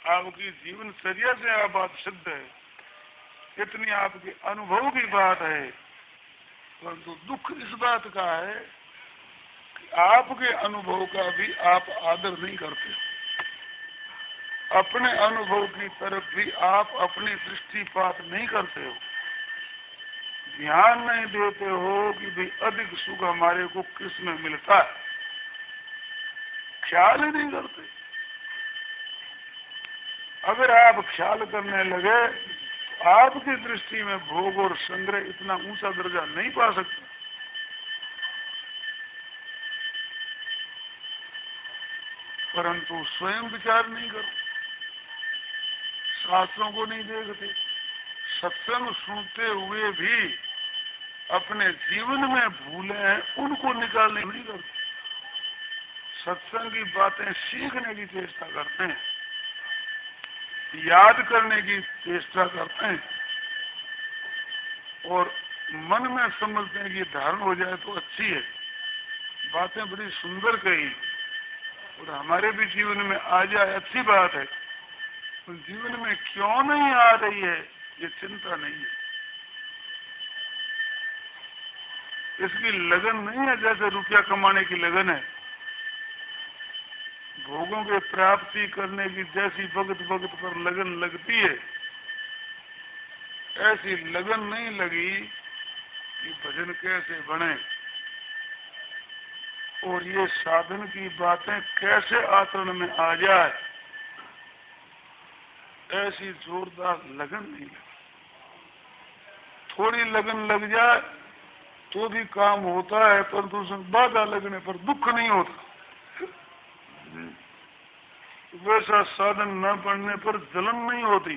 आपकी जीवनचर्या से आप बात सिद्ध है, इतनी आपके अनुभव की बात है, परंतु दुख इस बात का है कि आपके अनुभव का भी आप आदर नहीं करते। अपने अनुभव की तरफ भी आप अपनी दृष्टिपात नहीं करते हो, ध्यान नहीं देते हो कि भाई अधिक सुख हमारे को किस में मिलता है, ख्याल ही नहीं करते। अगर आप ख्याल करने लगे तो आपकी दृष्टि में भोग और संग्रह इतना ऊंचा दर्जा नहीं पा सकता। परंतु स्वयं विचार नहीं करते, शास्त्रों को नहीं देखते, सत्संग सुनते हुए भी अपने जीवन में भूले हैं उनको निकालने नहीं करते, सत्संग की बातें सीखने की चेष्टा करते हैं, याद करने की चेष्टा करते हैं और मन में समझते हैं कि धारण हो जाए तो अच्छी है, बातें बड़ी सुंदर कही और हमारे भी जीवन में आ जाए अच्छी बात है, तो जीवन में क्यों नहीं आ रही है ये चिंता नहीं है। इसकी लगन नहीं है जैसे रुपया कमाने की लगन है, भोगों के प्राप्ति करने की जैसी भगत भगत पर लगन लगती है, ऐसी लगन नहीं लगी कि भजन कैसे बने और ये साधन की बातें कैसे आचरण में आ जाए, ऐसी जोरदार लगन नहीं लगी। थोड़ी लगन लग जाए तो भी काम होता है, परंतु उसमें बाधा लगने पर दुख नहीं होता। वैसा साधन न पड़ने पर जलन नहीं होती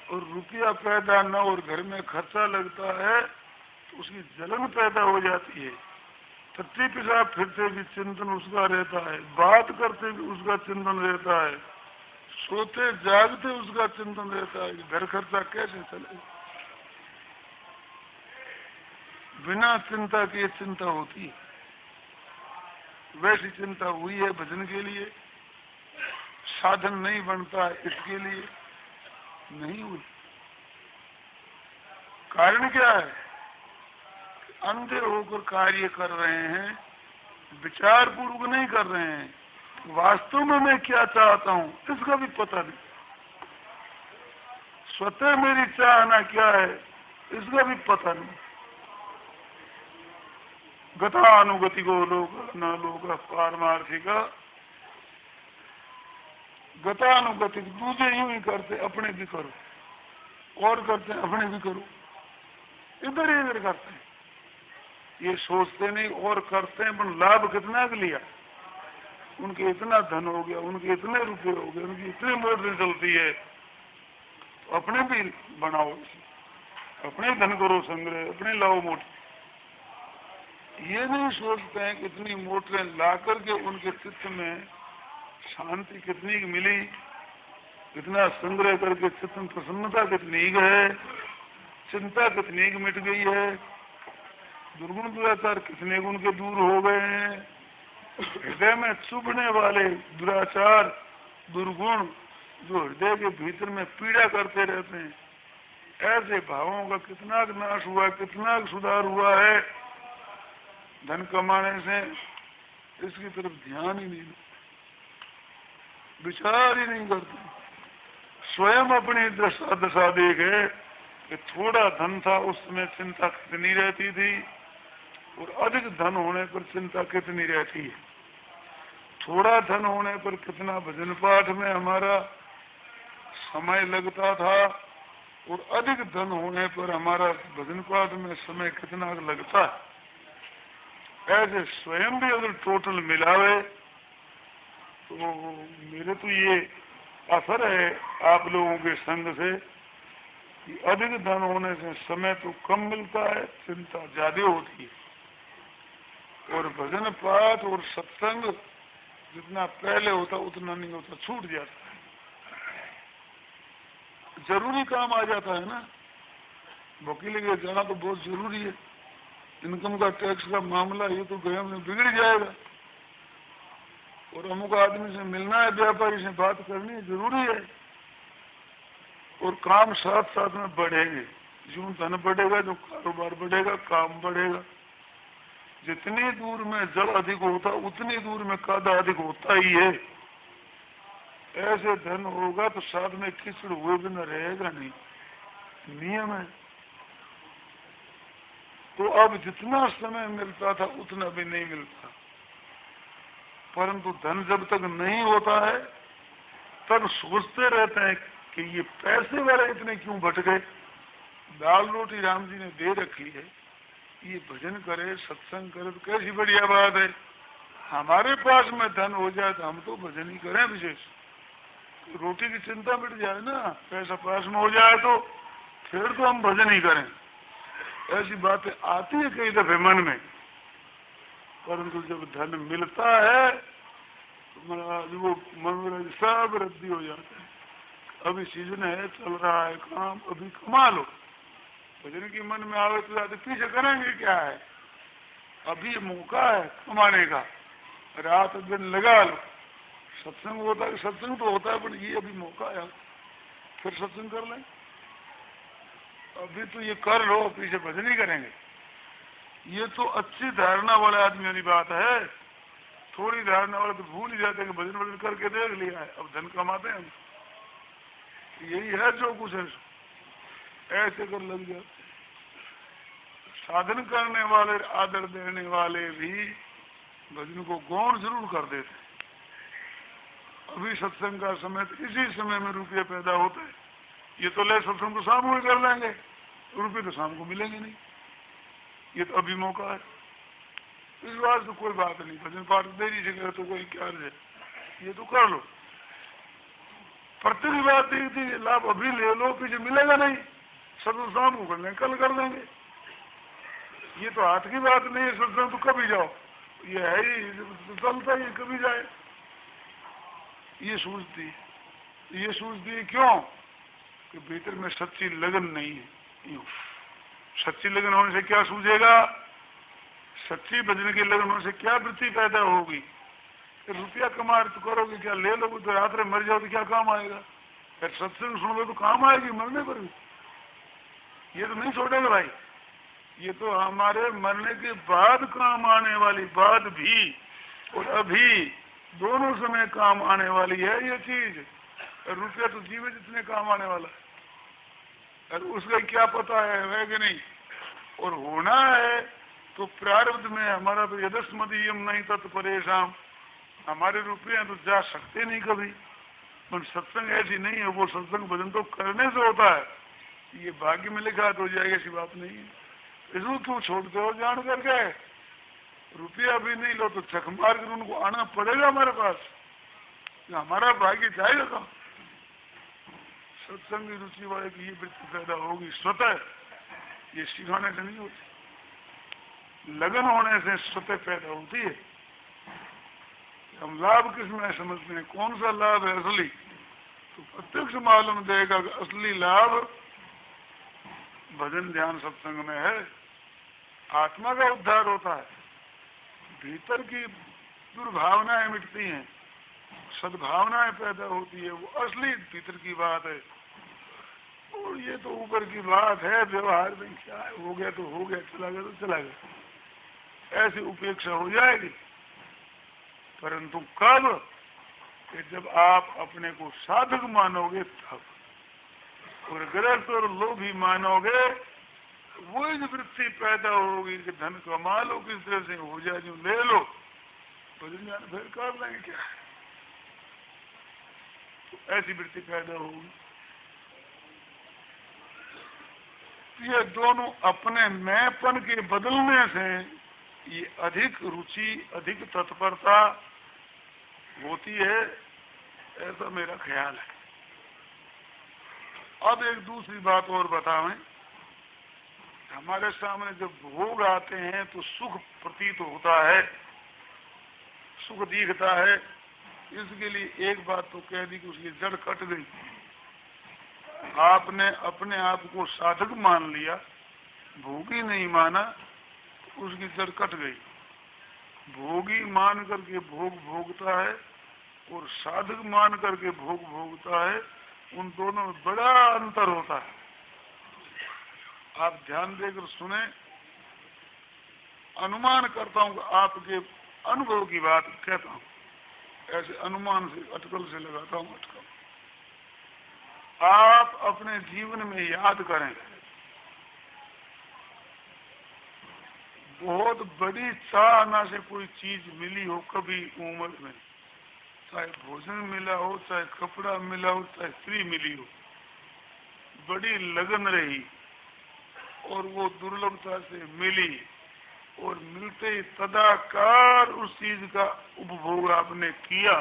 और रुपया पैदा न और घर में खर्चा लगता है तो उसकी जलन पैदा हो जाती है। टट्टी पिशाब फिरते भी चिंतन उसका रहता है, बात करते भी उसका चिंतन रहता है, सोते जागते उसका चिंतन रहता है कि घर खर्चा कैसे चले। बिना चिंता की चिंता होती है, वैसी चिंता हुई है भजन के लिए, साधन नहीं बनता है इसके लिए नहीं हुई। कारण क्या है? अंधे होकर कार्य कर रहे हैं, विचार पूर्वक नहीं कर रहे हैं, वास्तव में मैं क्या चाहता हूं इसका भी पता नहीं, स्वतः मेरी चाहना क्या है इसका भी पता नहीं। गतानुगति को लोग न लोग पारमार्थिका, गतानुगति दूसरे यूं ही करते अपने भी करो, और करते अपने भी करो, इधर ही इधर करते हैं, ये सोचते नहीं और करते हैं, पर लाभ कितना लिया, उनके इतना धन हो गया, उनके इतने रुपए हो गए, उनकी इतनी मोटर चलती है, तो अपने भी बनाओ, अपने धन करो संग्रह, अपने लाओ मोटर। ये नहीं सोचते हैं कि इतनी मोटरें ला करके उनके चित्त में शांति कितनी मिली, कितना संग्रह करके चित्त में प्रसन्नता कितनी है, चिंता कितनी मिट गई है, दुर्गुण दुराचार कितने गुण के दूर हो गए हैं, हृदय में चुभने वाले दुराचार दुर्गुण जो हृदय के भीतर में पीड़ा करते रहते हैं, ऐसे भावों का कितना नाश हुआ, कितना सुधार हुआ है। धन कमाने से इसकी तरफ ध्यान ही नहीं, विचार ही नहीं करते। स्वयं अपनी दशा देखे कि थोड़ा धन था उस समय चिंता कितनी रहती थी और अधिक धन होने पर चिंता कितनी रहती है। थोड़ा धन होने पर कितना भजन पाठ में हमारा समय लगता था और अधिक धन होने पर हमारा भजन पाठ में समय कितना लगता है। ऐसे स्वयं भी अगर टोटल मिलावे तो मेरे तो ये असर है आप लोगों के संग से कि अधिक धन होने से समय तो कम मिलता है, चिंता ज्यादा होती है और भजन पाठ और सत्संग जितना पहले होता उतना नहीं होता, छूट जाता है। जरूरी काम आ जाता है ना, वकील के जाना तो बहुत जरूरी है, इनकम का टैक्स का मामला ये तो गया में बिगड़ जाएगा, और अमुक आदमी से मिलना है, व्यापारी से बात करनी है, जरूरी है। और काम साथ साथ में बढ़ेंगे, जो धन बढ़ेगा, जो कारोबार बढ़ेगा, काम बढ़ेगा। जितनी दूर में जल अधिक होता उतनी दूर में कादा अधिक होता ही है। ऐसे धन होगा तो साथ में कीचड़ हुए बिना रहेगा नहीं, नियम है। तो अब जितना समय मिलता था उतना भी नहीं मिलता, परंतु धन जब तक नहीं होता है तब सोचते रहते हैं कि ये पैसे वाले इतने क्यों भट गए। दाल रोटी राम जी ने दे रखी है, ये भजन करे, सत्संग करे तो कैसी बढ़िया बात है। हमारे पास में धन हो जाए तो हम तो भजन ही करें। विशेष रोटी की चिंता मिट जाए ना, पैसा पास में हो जाए तो फिर तो हम भजन ही करें। ऐसी बातें आती है कई दफे मन में, परंतु जब धन मिलता है तो वो मनोरंजन सब रद्दी हो जाता है। अभी सीजन है, चल रहा है काम, अभी कमा लो। भजन की मन में आवे तो जाते पीछे करेंगे क्या है, अभी मौका है कमाने का, रात दिन लगा लो। सत्संग होता है, सत्संग तो होता है, पर ये अभी मौका है, फिर सत्संग कर लें। अभी तो ये कर लो, पीछे भजन ही करेंगे। ये तो अच्छी धारणा वाले आदमी वाली बात है। थोड़ी धारणा वाले तो भूल ही जाते हैं कि भजन भजन करके देख लिया है, अब धन कमाते हैं। यही है जो कुछ है, ऐसे कर लग जाते। साधन करने वाले, आदर देने वाले भी भजन को गौण जरूर कर देते। अभी सत्संग का समय, तो इसी समय में रुपये पैदा होते हैं। ये तो ले सत्संग तो शाम को कर लेंगे, रुपये तो शाम को मिलेंगे नहीं। ये तो अभी मौका है। इस बात तो कोई बात नहीं, भजन पाठ देरी से करे तो कोई क्या है, ये तो कर लो। प्रत्येक बात देखती लाभ अभी ले लो, पीछे मिलेगा नहीं, सत्संग शाम को कर लेंगे, कल कर लेंगे। ये तो हाथ की बात नहीं है। सत्संग तो कभी जाओ, ये है ही, चलता ही कभी जाए। ये सोचती क्यों कि भीतर में सच्ची लगन नहीं है। सच्ची लगन होने से क्या सूझेगा, सच्ची भजन की लगन होने से क्या वृत्ति पैदा होगी। रुपया कमा तो करोगे क्या, ले लोगे तो रात में मर जाओ तो क्या काम आएगा। फिर सत्संग सुनोगे तो काम आएगी मरने पर भी। ये तो नहीं छोड़ेगा भाई, ये तो हमारे मरने के बाद काम आने वाली बात भी और अभी दोनों समय काम आने वाली है ये चीज। रुपया तो जीवन जितने काम आने वाला है, और उसका क्या पता है कि नहीं। और होना है तो प्रारब्ध में हमारा तो यदस्मदीयम नहीं तत्परेशाम, हमारे रुपये तो जा सकते नहीं कभी। पर सत्संग ऐसी नहीं है, वो सत्संग भजन तो करने से होता है। ये भाग्य में लिखा तो हो जाएगा, ऐसी बात नहीं है। इसको तू छोड़ते हो जान करके, रुपया भी नहीं लो तो चक मार कर उनको आना पड़ेगा हमारे पास, हमारा भाग्य जाएगा कहाँ। सत्संग की रुचि वाले की ये वृत्ति पैदा होगी स्वतः, ये सिखाने से नहीं होती, लगन होने से स्वतः पैदा होती है। हम लाभ किसमें समझते हैं, कौन सा लाभ है असली, तो प्रत्यक्ष मालूम देगा कि असली लाभ भजन ध्यान सत्संग में है। आत्मा का उद्धार होता है, भीतर की दुर्भावनाएं मिटती हैं, सद्भावनाएं पैदा होती है, वो असली भीतर की बात है। और ये तो ऊपर की बात है, व्यवहार में क्या है, हो गया तो हो गया, चला गया तो चला गया, ऐसी उपेक्षा हो जाएगी। परंतु कब, कि जब आप अपने को साधक मानोगे तब, और गृहस्थ और लोभी मानोगे, वही जो वृत्ति पैदा होगी कि धन कमा लो, किस तरह से हो जाए जो ले लो, भजन ज्ञान फिर कर लेंगे क्या है, तो ऐसी वृत्ति पैदा होगी। ये दोनों अपने मैंपन के बदलने से ये अधिक रुचि, अधिक तत्परता होती है, ऐसा मेरा ख्याल है। अब एक दूसरी बात और बतावें, हमारे सामने जब भोग आते हैं तो सुख प्रतीत होता है, सुख दिखता है। इसके लिए एक बात तो कह दी कि उसकी जड़ कट गई। आपने अपने आप को साधक मान लिया, भोगी नहीं माना, उसकी जड़ कट गई। भोगी मान करके भोग भोगता है और साधक मान करके भोग भोगता है, उन दोनों में बड़ा अंतर होता है। आप ध्यान देकर सुने, अनुमान करता हूं, आपके अनुभव की बात कहता हूं, ऐसे अनुमान से अटकल से लगाता हूं अटकल। आप अपने जीवन में याद करें, बहुत बड़ी चाहना से कोई चीज मिली हो कभी उम्र में, चाहे भोजन मिला हो, चाहे कपड़ा मिला हो, चाहे स्त्री मिली हो, बड़ी लगन रही और वो दुर्लभता से मिली और मिलते ही तदाकार उस चीज का उपभोग आपने किया।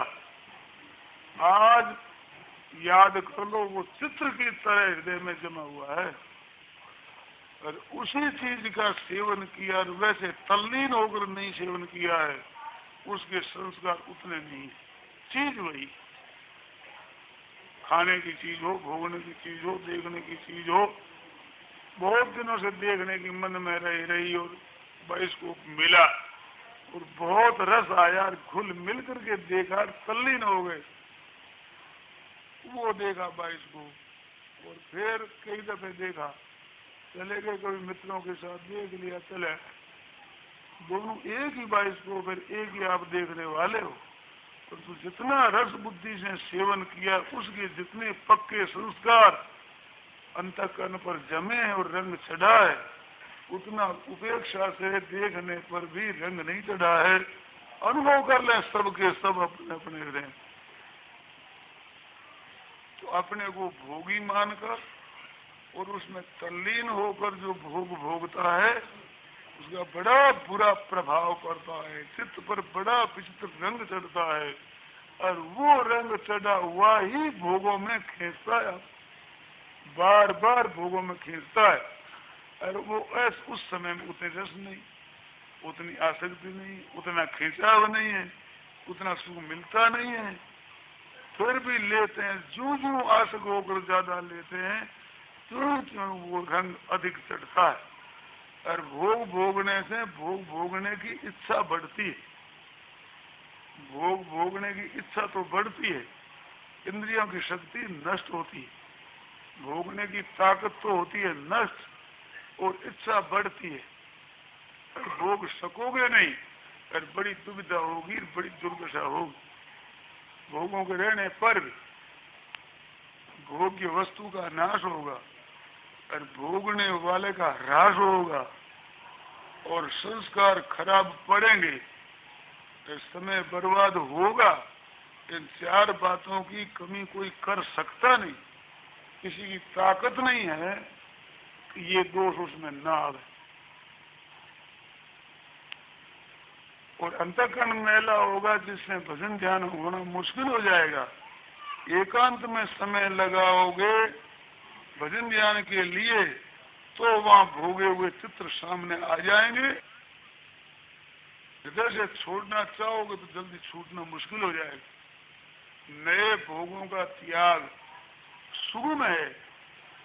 आज याद कर लो, वो चित्र की तरह हृदय में जमा हुआ है और उसी चीज का सेवन किया और वैसे तल्लीन होकर नहीं सेवन किया है, उसके संस्कार उतने नहीं है। चीज वही, खाने की चीज हो, भोगने की चीज हो, देखने की चीज हो, बहुत दिनों से देखने की मन में रही और बाइस्कोप मिला और बहुत रस आया और घुल मिल करके देखा, तल्लीन हो गए, वो देखा बाइस्कोप और फिर कई दफे देखा, चले गए कभी मित्रों के साथ देख लिया, चले, दोनों एक ही बाइस्कोप, फिर एक ही आप देखने वाले हो। तो जितना रस बुद्धि से सेवन किया, उसके जितने पक्के संस्कार अंतःकरण पर जमे हैं और रंग चढ़ा है, उतना उपेक्षा से देखने पर भी रंग नहीं चढ़ा है। अनुभव कर लें सबके सब अपने अपने हृदय। तो अपने को भोगी मानकर और उसमें तल्लीन होकर जो भोग भोगता है, उसका बड़ा बुरा प्रभाव पड़ता है, चित्त पर बड़ा विचित्र रंग चढ़ता है और वो रंग चढ़ा हुआ ही भोगों में खींचता है, बार बार भोगों में खींचता है। और वो उस समय में उतने रस नहीं, उतनी आसक्ति नहीं, उतना खिंचाव नहीं है, उतना सुख मिलता नहीं है, फिर भी लेते हैं। जो जो आसक्त होकर ज्यादा लेते हैं, त्यों वो रंग अधिक चढ़ता है और भोग भोगने से भोग भोगने की इच्छा बढ़ती है। भोग भोगने की इच्छा तो बढ़ती है, इंद्रियों की शक्ति नष्ट होती है, भोगने की ताकत तो होती है नष्ट और इच्छा बढ़ती है और भोग सकोगे नहीं और बड़ी दुविधा होगी, बड़ी दुर्दशा होगी। भोगों के रहने पर भी भोग्य वस्तु का नाश होगा और भोगने वाले का ह्रास होगा और संस्कार खराब पड़ेंगे, तो समय बर्बाद होगा। इन चार बातों की कमी कोई कर सकता नहीं, किसी की ताकत नहीं है कि ये दोष उसमें ना आवे। और अंतःकरण मैला होगा, जिससे भजन ध्यान होना मुश्किल हो जाएगा। एकांत में समय लगाओगे भजन ध्यान के लिए, तो वहां भोगे हुए चित्र सामने आ जाएंगे। हृदय से छोड़ना चाहोगे तो जल्दी छूटना मुश्किल हो जाएगा। नए भोगों का त्याग सुगम है,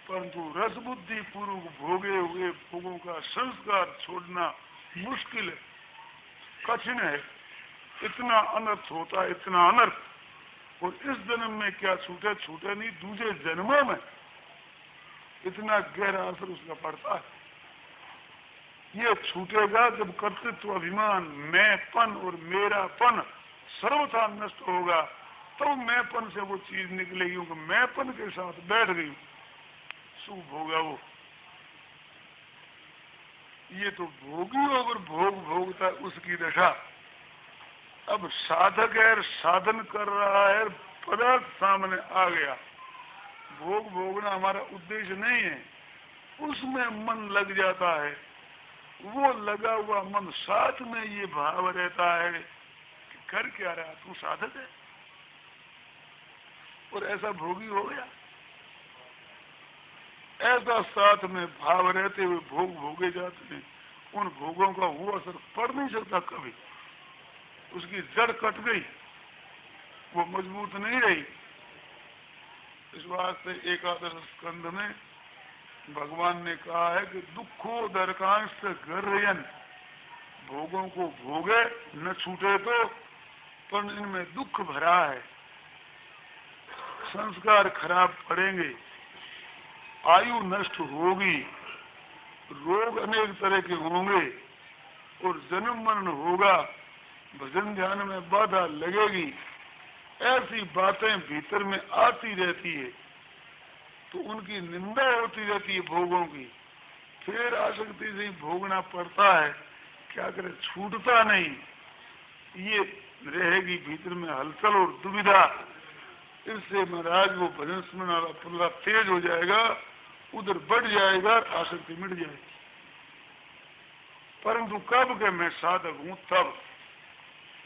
परंतु रस बुद्धि पूर्वक भोगे हुए भोगों का संस्कार छोड़ना मुश्किल है, कठिन है। इतना अनर्थ होता है, इतना अनर्थ। और इस जन्म में क्या छूटे, छूटे नहीं, दूसरे जन्मों में इतना गहरा असर उसका पड़ता है। ये छूटेगा जब कर्तृत्व अभिमान, मैंपन और मेरापन सर्वथा नष्ट होगा, तो मैंपन से वो चीज निकलेगी। क्योंकि मैंपन के साथ बैठ गई, सुख होगा वो। ये तो भोगी और भोग भोगता उसकी दशा। अब साधक है, साधन कर रहा है, पदार्थ सामने आ गया, भोग भोगना हमारा उद्देश्य नहीं है, उसमें मन लग जाता है। वो लगा हुआ मन, साथ में ये भाव रहता है कि कर क्या रहा, तू साधक है और ऐसा भोगी हो गया। ऐसा साथ में भाव रहते हुए भोग भोगे जाते हैं, उन भोगों का वो असर पड़ नहीं सकता कभी। उसकी जड़ कट गई, वो मजबूत नहीं रही। इस वास्ते एकादश स्कंध में भगवान ने कहा है कि दुखो दरकांश गर्यन भोगों को भोगे न छूटे तो, पर इनमें दुख भरा है, संस्कार खराब पड़ेंगे, आयु नष्ट होगी, रोग अनेक तरह के होंगे और जन्म मरण होगा, भजन ध्यान में बाधा लगेगी, ऐसी बातें भीतर में आती रहती है तो उनकी निंदा होती रहती है भोगों की। फिर आसक्ति से ही भोगना पड़ता है, क्या करे, छूटता नहीं, ये रहेगी भीतर में हलचल और दुविधा। इससे महाराज वो भजन स्मरण वाला पुल्ला तेज हो जाएगा, उधर बढ़ जाएगा, आसक्ति मिट जाएगी। परंतु कब के मैं साधक हूं, तब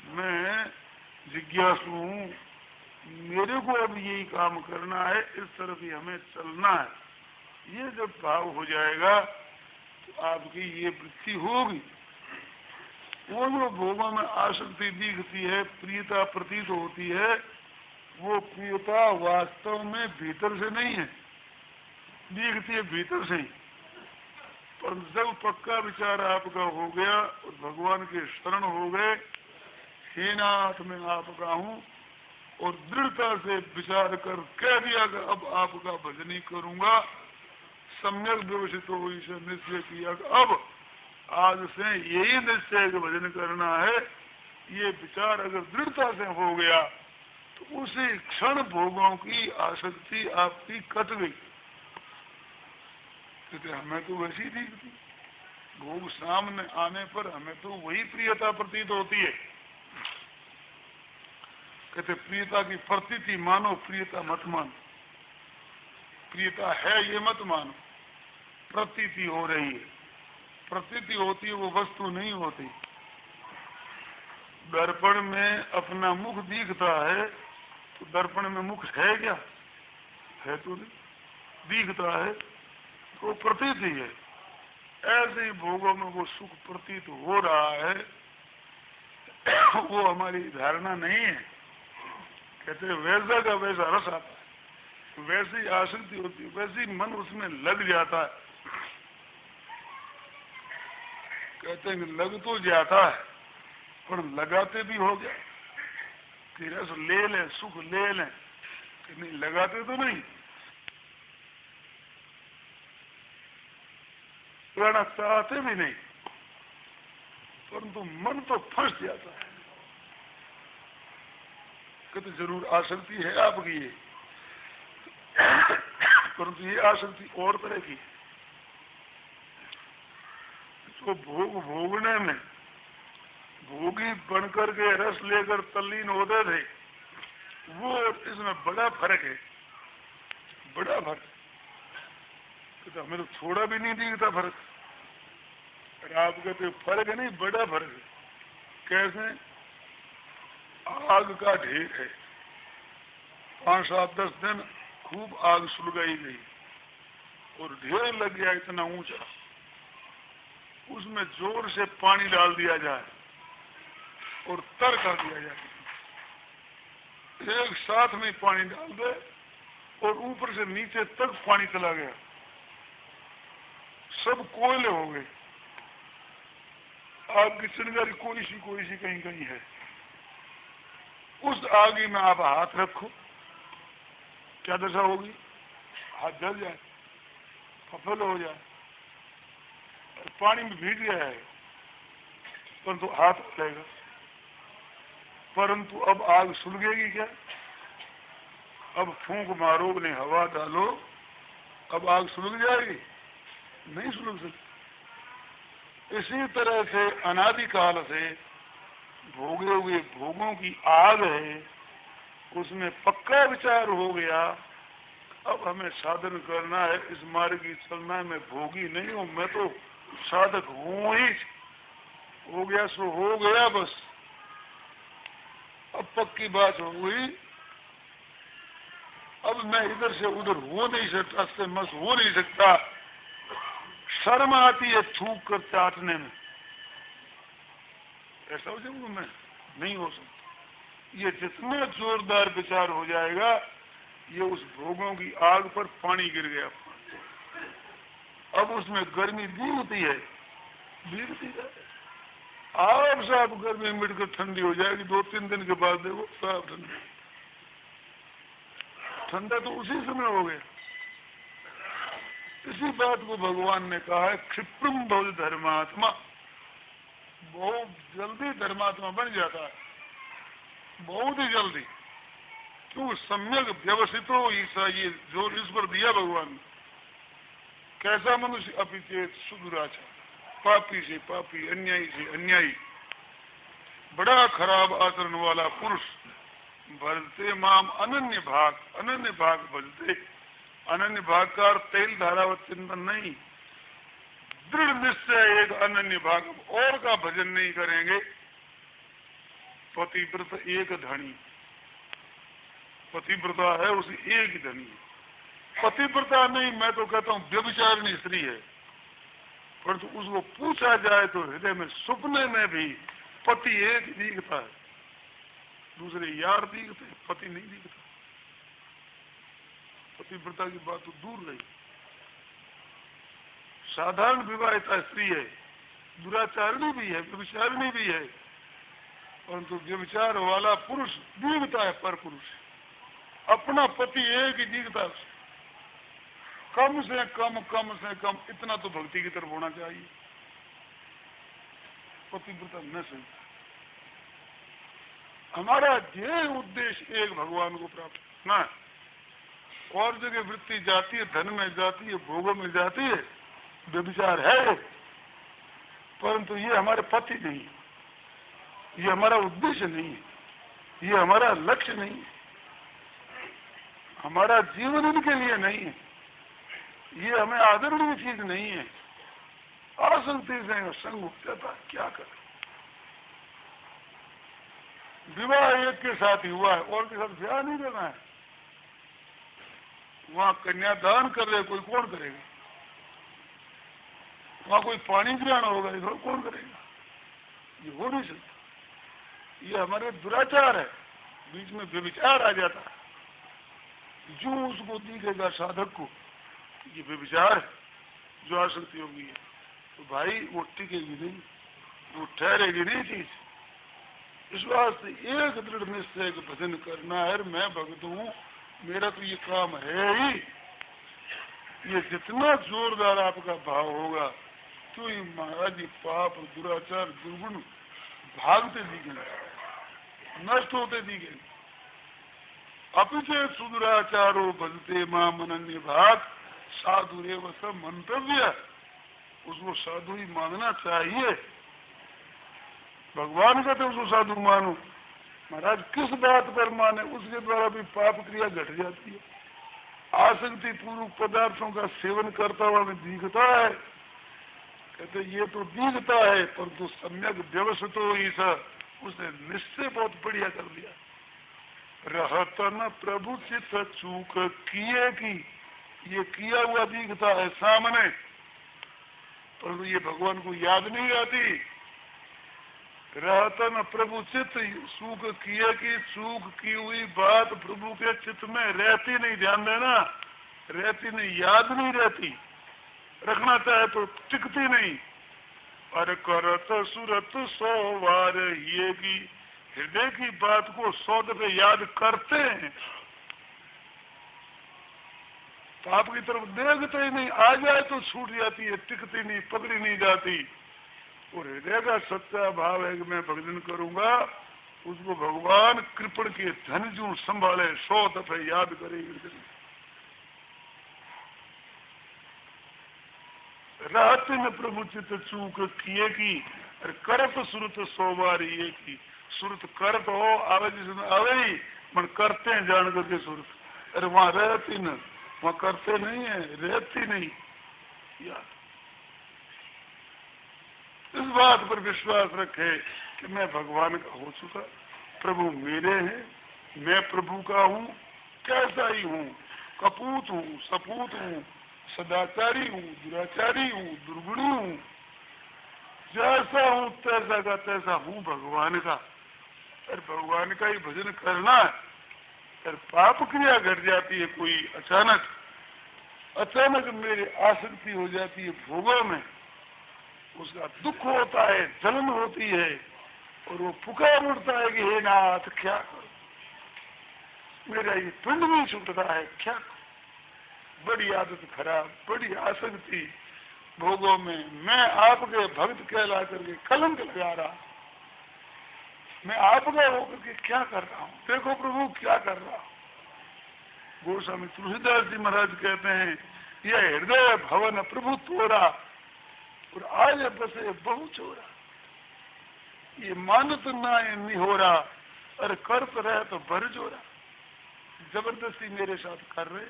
मैं जिज्ञासु हूं, मेरे को अब यही काम करना है, इस तरफ ही हमें चलना है। ये जब भाव हो जाएगा तो आपकी ये वृत्ति होगी। वो जो भोगों में आसक्ति दिखती है, प्रियता प्रतीत होती है, वो प्रियता वास्तव में भीतर से नहीं है, दिखती है भीतर से ही। पर जब पक्का विचार आपका हो गया और भगवान के शरण हो गए, हे नाथ मैं आपका हूँ, और दृढ़ता से विचार कर कह दिया कि अब आपका भजन ही करूंगा, सम्यक व्यवस्थित हो इसे निश्चय किया कि अब आज से यही निश्चय का भजन करना है, ये विचार अगर दृढ़ता से हो गया तो उसी क्षण भोगों की आसक्ति आपकी कट गई। कहते हमें तो वैसी दिखती, भोग सामने आने पर हमें तो वही प्रियता प्रतीत होती है। कहते प्रियता की प्रतीति मानो, प्रियता मत मानो। प्रियता है ये मत मानो, प्रतीति हो रही है। प्रतीति होती है, वो वस्तु नहीं होती। दर्पण में अपना मुख दिखता है तो दर्पण में मुख है क्या? है तो नहीं, दिखता है तो प्रतीति है। ऐसे ही भोगों में वो सुख प्रतीत हो रहा है, वो हमारी धारणा नहीं है। कहते वैसा का वैसा रस आता है, वैसी आसक्ति होती है, वैसी मन उसमें लग जाता है। कहते हैं लग तो जाता है पर लगाते भी हो गया कि रस ले लें, सुख ले लें, कि नहीं लगाते तो नहीं, लगाना चाहते भी नहीं, परंतु मन तो फंस जाता है। कहते जरूर आसक्ति है आपकी ये, परंतु ये आसक्ति और तरह की। तो भोग भोगने में भोगी बनकर के रस लेकर तल्लीन होते थे, वो इसमें बड़ा फर्क है, बड़ा फर्क। तो हमें तो थोड़ा भी नहीं दिखता फर्क। और आप कहते फर्क है, नहीं बड़ा फर्क है। कैसे? आग का ढेर है, 5, 7, 10 दिन खूब आग सुलगाई गई और ढेर लग गया इतना ऊंचा, उसमें जोर से पानी डाल दिया जाए और तर कर दिया जाए, एक साथ में पानी डाल दे और ऊपर से नीचे तक पानी चला गया, सब कोयले हो गए। आग की चिंगारी कोई सी कहीं कहीं है। उस आगी में आप हाथ रखो, क्या दशा होगी? हाथ जल जाए, फफल हो जाए, पानी में भीग गया है परंतु हाथ लगेगा। परंतु अब आग सुलगेगी क्या? अब फूंक मारो, नहीं हवा डालो, अब आग सुलग जाएगी? नहीं सुलग सकती। इसी तरह से अनादिकाल से भोगे हुए भोगों की आग है, उसमें पक्का विचार हो गया अब हमें साधन करना है, इस मार्ग की चलना है, मैं भोगी नहीं हूं, मैं तो साधक हूं ही। हो गया सो हो गया बस, अब पक्की बात हो गई। अब मैं इधर से उधर हो नहीं सकता, से मस हो नहीं सकता, शर्म आती है थूक कर चाटने में, ऐसा हो जाऊंगा मैं, नहीं हो सकता। ये जितना जोरदार विचार हो जाएगा, ये उस भोगों की आग पर पानी गिर गया। अब उसमें गर्मी दिखती है, दिखती है, आप साफ गर्मी मिटकर ठंडी हो जाएगी, 2-3 दिन के बाद देखो साफ ठंडी। ठंडा तो उसी समय हो गया। इसी बात को भगवान ने कहा है क्षिप्रम भव धर्मात्मा, बहुत जल्दी धर्मात्मा बन जाता है, बहुत ही जल्दी। क्यों? सम्यक व्यवस्थित हो ईसा, ये जोर इस पर दिया भगवान ने। कैसा मनुष्य? अपिचेत सुदुराचार, पापी से पापी, अन्यायी से अन्यायी, बड़ा खराब आचरण वाला पुरुष, भजते माम अनन्य भाग, अनन्य भाग भजते। अनन्य भाग का अर्थ तेल धारावत चिंतन नहीं, दृढ़ निश्चय एक अनन्य भाग, और का भजन नहीं करेंगे। पतिव्रत एक धनी, पतिव्रता है उसी एक ही धनी है। पतिव्रता नहीं, मैं तो कहता हूँ व्यभिचारिणी स्त्री है, परंतु उसको पूछा जाए तो हृदय में सपने में भी पति एक दिखता है, दूसरे यार दिखते हैं, पति नहीं दिखता। पतिव्रता की बात तो दूर रही। साधारण विवाहिता स्त्री है, दुराचारिणी भी है, व्यभिचारिणी भी है, परंतु व्यभिचार वाला पुरुष दिखता है, पर पुरुष अपना पति एक ही दिखता है। कम से कम इतना तो भक्ति की तरफ होना चाहिए। पतिव्रता न सही। हमारा ध्येय उद्देश्य एक भगवान को प्राप्त ना, और जगह वृत्ति जाती है, धन में जाती है, भोगों में जाती है, व्यभिचार है, परंतु ये हमारे पति नहीं है, ये हमारा उद्देश्य नहीं है, ये हमारा लक्ष्य नहीं है, हमारा जीवन इनके लिए नहीं है, ये हमें आदरणीय चीज नहीं है। आसक्ति से संग उठ जाता है, क्या करें? विवाह एक के साथ ही हुआ है, और के साथ ब्याह नहीं करना है। वहां कन्यादान कर रहे, कोई कौन करेगा? वहां कोई पानी ग्रहण होगा, इधर कौन करेगा? ये हो नहीं सकता। ये हमारे दुराचार है, बीच में व्यभिचार आ जाता है। जो उसको दिखेगा साधक को ये व्यभिचार है, जो आसक्ति होगी है, तो भाई वो टिकेगी नहीं, वो ठहरेगी नहीं चीज। इस वास्ते एक दृढ़ निश्चय का भजन करना है। मैं भक्त हूँ, मेरा तो ये काम है ही। ये जितना जोरदार आपका भाव होगा तो ये महाराज जी पाप दुराचार दुर्गुण भागते दिखेंगे, नष्ट होते दिखेंगे। अपिचे सुदुराचारो भजते मां मनन्य भाग साधु रेव सब मंतव्य, उसको साधु ही मानना चाहिए। भगवान कहते उसको साधु मानो। महाराज किस बात पर माने? उसके द्वारा भी पाप क्रिया घट जाती है। आसक्ति पूर्वक पदार्थों का सेवन करता हुआ भी दिखता है, कहते ये तो दिखता है, परंतु सम्यक व्यवस्थित हो ईसा, उसने निश्चय बहुत बढ़िया कर दिया। रहतन प्रभु चित चूक किए की, ये किया हुआ दिखता है सामने, परंतु ये भगवान को याद नहीं आती। रहतन प्रभु चित्त सुख किए की, चूक की हुई बात प्रभु के चित्त में रहती नहीं, ध्यान देना, रहती नहीं, याद नहीं रहती, रखना चाहे तो टिकती नहीं। और करत सुरत 100 बार ये की, हृदय की बात को 100 दफे याद करते हैं, पाप की तरफ देखते ही नहीं, आ जाए तो छूट जाती है, टिकती नहीं, पकड़ी नहीं जाती। और हृदय का सच्चा भाव है कि मैं भजन करूंगा, उसको भगवान कृपण के धन जो संभाले 100 दफे याद करेगी। रहते में प्रभु चित्त चूक किए की, अरे करत सुरत 100 बार ये की। सुरत करत हो आवे जिसमें आवे ही, मन करते हैं जान करके सुरत, अरे वहां रहती न, वहां करते नहीं है, रहती नहीं यार। इस बात पर विश्वास रखे कि मैं भगवान का हो चुका, प्रभु मेरे हैं, मैं प्रभु का हूँ, कैसा ही हूँ, कपूत हूँ, सपूत हूँ, सदाचारी हूँ, दुराचारी हूँ, दुर्गुणी हूँ, जैसा हूँ तैसा का तैसा हूँ भगवान का। और भगवान का ही भजन करना है। और पाप क्रिया घट जाती है, कोई अचानक मेरी आसक्ति हो जाती है भोगों में, उसका दुख होता है, जलन होती है, और वो पुकार उठता है कि हे नाथ क्या करूं, मेरा ये पिंड नहीं छूट रहा है, क्या करूं। बड़ी आदत खराब, बड़ी आसक्ति भोगों में, मैं आपके भक्त कहला करके कलंक लगा रहा, मैं आपका होकर के क्या कर रहा हूं, देखो प्रभु क्या कर रहा हूं। गोस्वामी तुलसीदास जी महाराज कहते हैं, यह हृदय भवन प्रभु तोरा और आज बसे बहु चोरा, ये मानत ना निहोरा और करत रहे तो भर जोरा। जबरदस्ती मेरे साथ कर रहे,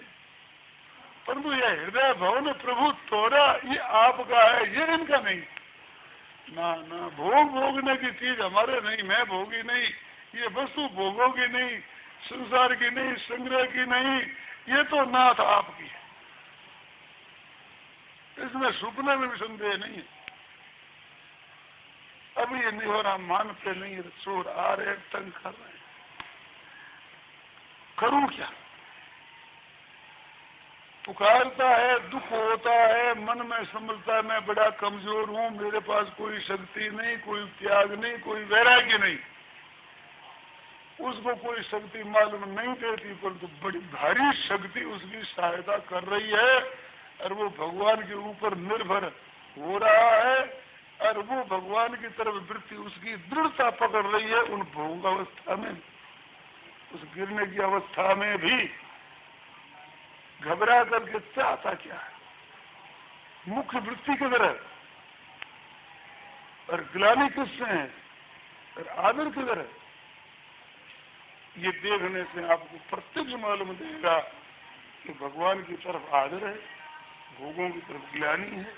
परंतु यह हृदय भवन प्रभु तोरा ये आपका है, ये इनका नहीं। ना ना, भोग भोगने की चीज हमारे नहीं, मैं भोगी नहीं, ये वस्तु भोगों की नहीं, संसार की नहीं, संग्रह की नहीं, ये तो नाथ आपकी है, इसमें सुपने में भी संदेह नहीं है। अब ये नहीं हो रहा, मानते नहीं है, चोर आ रहे, तंग कर रहे हैं, करूं क्या। पुकारता है, दुख होता है, मन में समझता है मैं बड़ा कमजोर हूं, मेरे पास कोई शक्ति नहीं, कोई त्याग नहीं, कोई वैराग्य नहीं, उसको कोई शक्ति मालूम नहीं देती, परंतु बड़ी भारी शक्ति उसकी सहायता कर रही है, और वो भगवान के ऊपर निर्भर हो रहा है, और वो भगवान की तरफ वृत्ति उसकी दृढ़ता पकड़ रही है। उन भोग अवस्था में, उस गिरने की अवस्था में भी घबरा करके चाहता क्या है, मुख्य वृत्ति किधर है, और ग्लानि किससे है, और आदर किधर है। ये देखने से आपको प्रत्यक्ष मालूम देगा कि भगवान की तरफ आदर है, भोगों की तरफ ग्लानि है,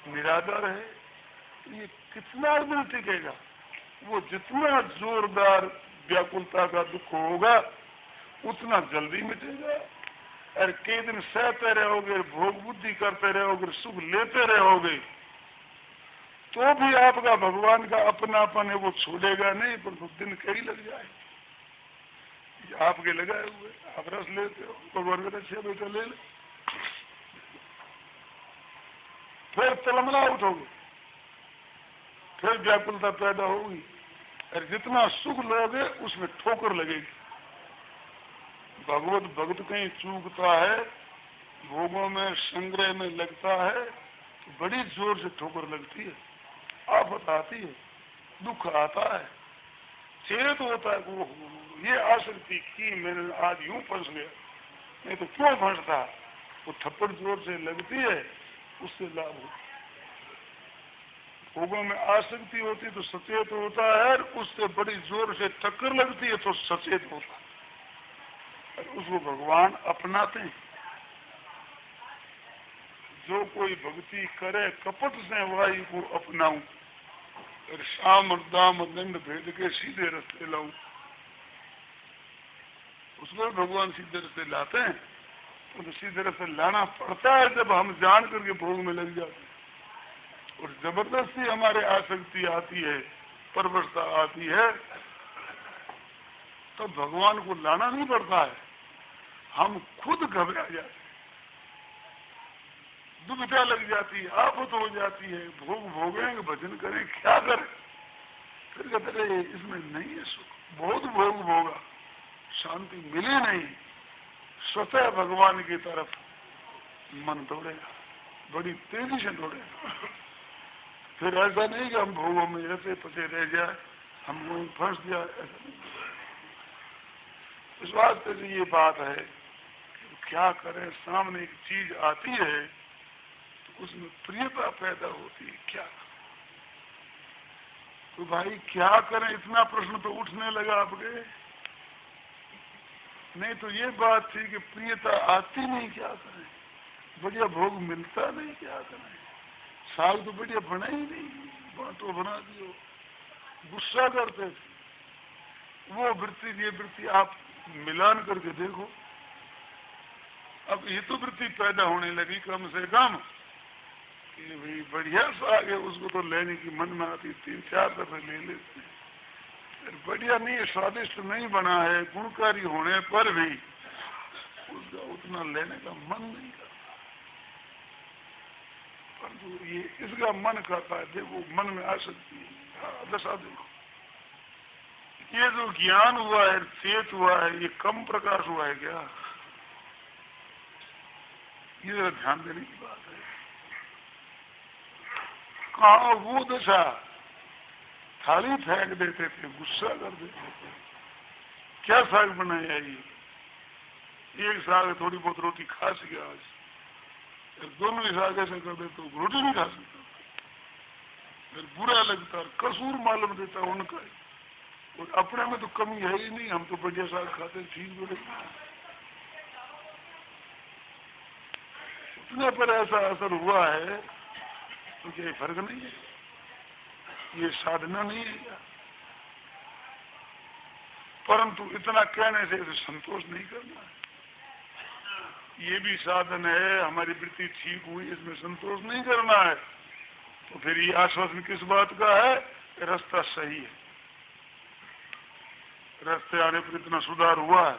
निरादर है। ये कितना दिन टिकेगा, वो जितना जोरदार व्याकुलता का दुख होगा उतना जल्दी मिटेगा, और कई दिन सहते रहोगे, भोग बुद्धि करते रहोगे, सुख लेते रहोगे, तो भी आपका भगवान का अपनापन है वो छोड़ेगा नहीं, पर दिन कई लग जाए। आपके लगाए हुए, आप रस लेते हो, भगवान का अच्छा बेटा ले ले, फिर तलमला उठोगे, फिर व्याकुलता पैदा होगी, और जितना सुख लोगे उसमें ठोकर लगेगी। भगवत भक्त कहीं चूकता है, भोगों में संग्रह में लगता है, तो बड़ी जोर से ठोकर लगती है, आफत आती है, दुख आता है, चेत होता है वो ये आसक्ति की मैंने आज यूं फंस गया, नहीं तो क्यों फंसता। वो थप्पड़ जोर से लगती है, उससे लाभ होता है। भोगों में आसक्ति होती तो सचेत होता है, और उससे बड़ी जोर से टक्कर लगती है तो सचेत होता है, और उसको भगवान अपनाते हैं। जो कोई भक्ति करे कपट से वायु को अपनाऊं, और शाम दाम दंड भेद के सीधे रास्ते लाऊं, उसको भगवान सीधे रास्ते लाते हैं। तो सीधे रास्ते लाना पड़ता है जब हम जान करके भोग में लग जाते हैं, और जबरदस्ती हमारे आसक्ति आती है, परवशता आती है, तो भगवान को लाना नहीं पड़ता है, हम खुद घबरा जाते हैं, दुविधा लग जाती है, आफत हो जाती है, भोग भोगेंगे, भजन करें, क्या करें, फिर कहते रहे इसमें नहीं है सुख, बहुत भोग भोगा, शांति मिली नहीं, स्वतः भगवान की तरफ मन दौड़ेगा, बड़ी तेजी से दौड़ेगा। फिर ऐसा नहीं कि हम भोगों में ऐसे फंसे रह जाए, हम वहीं फंस जाए, ऐसा नहीं। इस वास्ते से ये बात है कि क्या करें, सामने एक चीज आती है तो उसमें प्रियता पैदा होती है, क्या तो भाई क्या करें, इतना प्रश्न तो उठने लगा आपके। नहीं तो ये बात थी कि प्रियता आती नहीं, क्या करें, बढ़िया भोग मिलता नहीं, क्या करें, साग तो बढ़िया बना ही नहीं, बांटो बना दियो, गुस्सा करते थे। वो वृत्ति ये वृत्ति आप मिलान करके देखो, अब ये तो वृत्ति पैदा होने लगी कम से कम कि भाई बढ़िया साग है, उसको तो लेने की मन में आती, 3-4 दफे ले लेते हैं, बढ़िया नहीं है, स्वादिष्ट नहीं बना है, गुणकारी होने पर भी उसका उतना लेने का मन नहीं करता। परंतु ये इसका मन कहता है, देखो मन में आ सकती है दशा। देखो ये जो ज्ञान हुआ है, चेत हुआ है, ये कम प्रकाश हुआ है क्या? ये जरा ध्यान देने की बात है। कहा वो दशा, थाली फेंक देते थे, गुस्सा कर देते थे, क्या साग बनाया ये, एक साग थोड़ी बहुत रोटी खा सके आज, दोनों ही साग ऐसे कर देते तो रोटी नहीं खा सकता, फिर बुरा लगता, कसूर मालूम देता उनका, और अपने में तो कमी है ही नहीं, हम तो बढ़िया साग खाते, ठीक बोले। इतने पर ऐसा असर हुआ है तो क्या फर्क नहीं है? ये साधना नहीं है क्या? परंतु इतना कहने से तो संतोष नहीं करना है, ये भी साधन है, हमारी वृत्ति ठीक हुई, इसमें संतोष नहीं करना है। तो फिर ये आश्वासन किस बात का है? रास्ता सही है, रास्ते आने पर इतना सुधार हुआ है,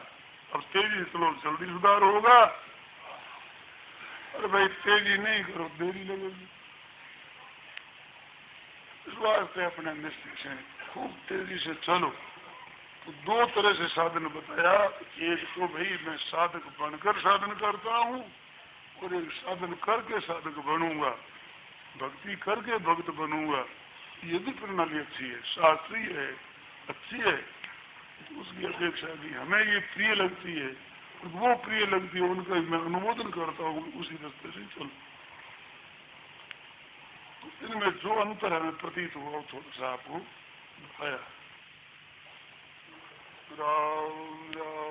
अब तेजी से चलो, जल्दी सुधार होगा। अरे भाई तेजी नहीं करो, देरी लगेगी। इस वास्ते अपने निश्चय से खूब तेजी से चलो। तो दो तरह से साधन बताया, एक तो भाई मैं साधक बनकर साधन करता हूँ, और एक साधन करके साधक बनूंगा, भक्ति करके भक्त बनूंगा। ये भी प्रणाली अच्छी है, शास्त्रीय है, अच्छी है, तो उसकी अपेक्षा भी हमें ये प्रिय लगती है, वो प्रिय लगती है, उनका मैं अनुमोदन करता हूँ, उसी रास्ते से चलो। तो इनमें जो अंतर हमें प्रतीत हुआ थोड़ा सा आपको बताया। राम राम।